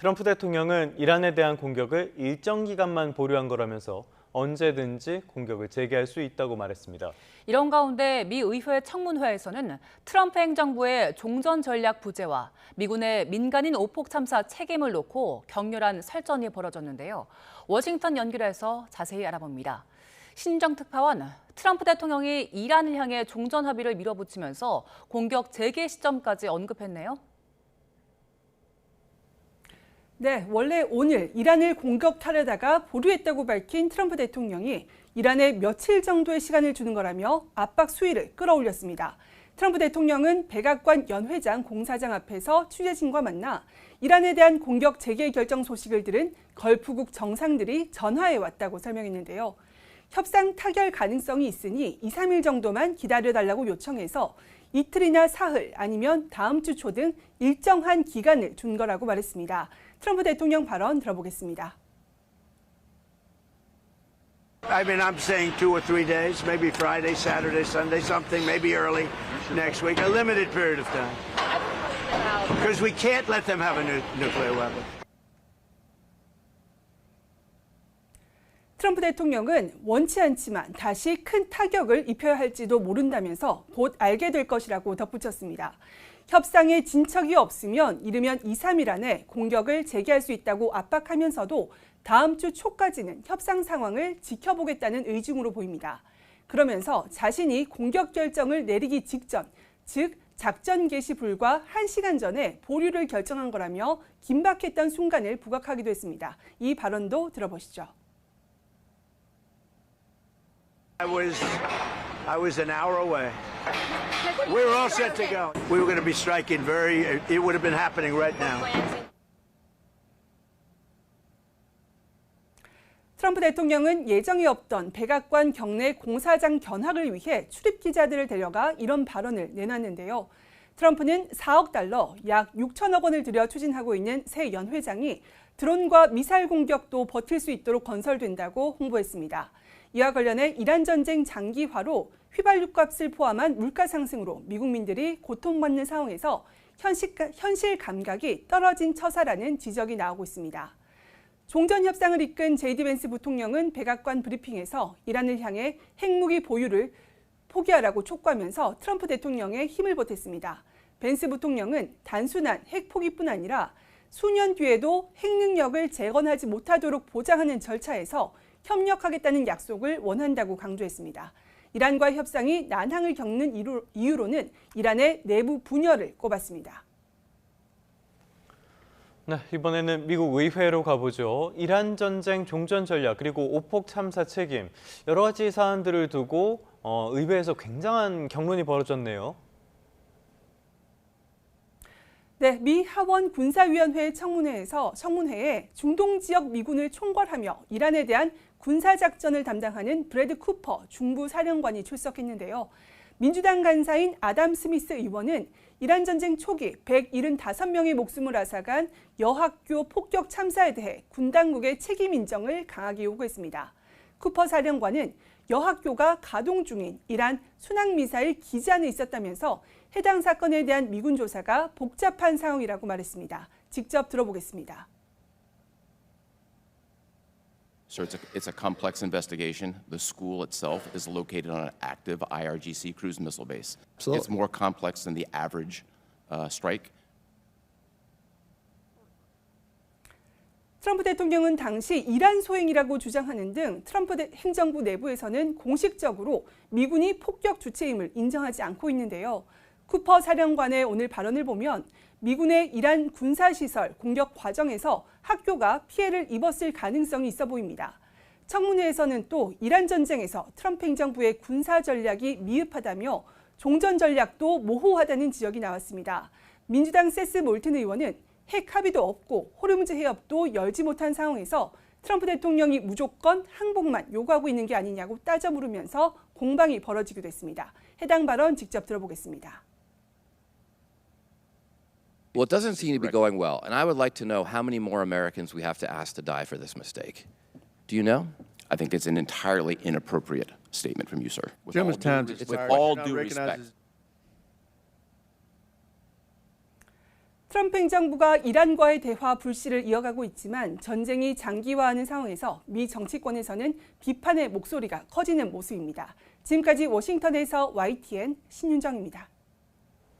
트럼프 대통령은 이란에 대한 공격을 일정 기간만 보류한 거라면서 언제든지 공격을 재개할 수 있다고 말했습니다. 이런 가운데 미 의회 청문회에서는 트럼프 행정부의 종전 전략 부재와 미군의 민간인 오폭 참사 책임을 놓고 격렬한 설전이 벌어졌는데요. 워싱턴 연결해서 자세히 알아봅니다. 신정 특파원, 트럼프 대통령이 이란을 향해 종전 합의를 밀어붙이면서 공격 재개 시점까지 언급했네요. 네, 원래 오늘 이란을 공격하려다가 보류했다고 밝힌 트럼프 대통령이 이란에 며칠 정도의 시간을 주는 거라며 압박 수위를 끌어올렸습니다. 트럼프 대통령은 백악관 연회장 공사장 앞에서 취재진과 만나 이란에 대한 공격 재개 결정 소식을 들은 걸프국 정상들이 전화해 왔다고 설명했는데요. 협상 타결 가능성이 있으니 2, 3일 정도만 기다려달라고 요청해서 이틀이나 사흘 아니면 다음 주 초 등 일정한 기간을 준 거라고 말했습니다. 트럼프 대통령 발언 들어보겠습니다. I mean, I'm saying 2 or 3 days, maybe Friday, Saturday, Sunday, something, maybe early next week, a limited period of time. Because we can't let them have a nuclear weapon. 트럼프 대통령은 원치 않지만 다시 큰 타격을 입혀야 할지도 모른다면서 곧 알게 될 것이라고 덧붙였습니다. 협상에 진척이 없으면 이르면 2, 3일 안에 공격을 재개할 수 있다고 압박하면서도 다음 주 초까지는 협상 상황을 지켜보겠다는 의중으로 보입니다. 그러면서 자신이 공격 결정을 내리기 직전, 즉 작전 개시 불과 1시간 전에 보류를 결정한 거라며 긴박했던 순간을 부각하기도 했습니다. 이 발언도 들어보시죠. I was an hour away. We were all set to go. We were going to be striking it would have been happening right now. 트럼프 대통령은 예정이 없던 백악관 경내 공사장 견학을 위해 출입 기자들을 데려가 이런 발언을 내놨는데요. 트럼프는 4억 달러, 약 6천억 원을 들여 추진하고 있는 새 연회장이 드론과 미사일 공격도 버틸 수 있도록 건설된다고 홍보했습니다. 이와 관련해 이란 전쟁 장기화로 휘발유값을 포함한 물가 상승으로 미국민들이 고통받는 상황에서 현실 감각이 떨어진 처사라는 지적이 나오고 있습니다. 종전 협상을 이끈 제이디 벤스 부통령은 백악관 브리핑에서 이란을 향해 핵무기 보유를 포기하라고 촉구하면서 트럼프 대통령에 힘을 보탰습니다. 벤스 부통령은 단순한 핵 포기뿐 아니라 수년 뒤에도 핵 능력을 재건하지 못하도록 보장하는 절차에서 협력하겠다는 약속을 원한다고 강조했습니다. 이란과 협상이 난항을 겪는 이유로는 이란의 내부 분열을 꼽았습니다. 네, 이번에는 미국 의회로 가보죠. 이란 전쟁 종전 전략 그리고 오폭 참사 책임 여러 가지 사안들을 두고 의회에서 굉장한 격론이 벌어졌네요. 네, 미 하원 군사위원회 청문회에 중동 지역 미군을 총괄하며 이란에 대한 군사작전을 담당하는 브래드 쿠퍼 중부 사령관이 출석했는데요. 민주당 간사인 아담 스미스 의원은 이란 전쟁 초기 175명의 목숨을 앗아간 여학교 폭격 참사에 대해 군 당국의 책임 인정을 강하게 요구했습니다. 쿠퍼 사령관은 여학교가 가동 중인 이란 순항미사일 기지 안에 있었다면서 해당 사건에 대한 미군 조사가 복잡한 상황이라고 말했습니다. 직접 들어보겠습니다. So it's a complex investigation. The school itself is located on an active IRGC cruise missile base. Absolutely. It's more complex than the average strike. 트럼프 대통령은 당시 이란 소행이라고 주장하는 등 트럼프 행정부 내부에서는 공식적으로 미군이 폭격 주체임을 인정하지 않고 있는데요. 쿠퍼 사령관의 오늘 발언을 보면 미군의 이란 군사시설 공격 과정에서 학교가 피해를 입었을 가능성이 있어 보입니다. 청문회에서는 또 이란 전쟁에서 트럼프 행정부의 군사 전략이 미흡하다며 종전 전략도 모호하다는 지적이 나왔습니다. 민주당 세스 몰튼 의원은 핵 합의도 없고 호르무즈 해협도 열지 못한 상황에서 트럼프 대통령이 무조건 항복만 요구하고 있는 게 아니냐고 따져 물으면서 공방이 벌어지기도 했습니다. 해당 발언 직접 들어보겠습니다. Well, it doesn't seem to be going well, and I would like to know how many more Americans we have to ask to die for this mistake. Do you know? I think it's an entirely inappropriate statement from you, sir. With Gentleman's all due respect. 트럼프 행정부가 이란과의 대화 불씨를 이어가고 있지만 전쟁이 장기화하는 상황에서 미 정치권에서는 비판의 목소리가 커지는 모습입니다. 지금까지 워싱턴에서 YTN 신윤정입니다.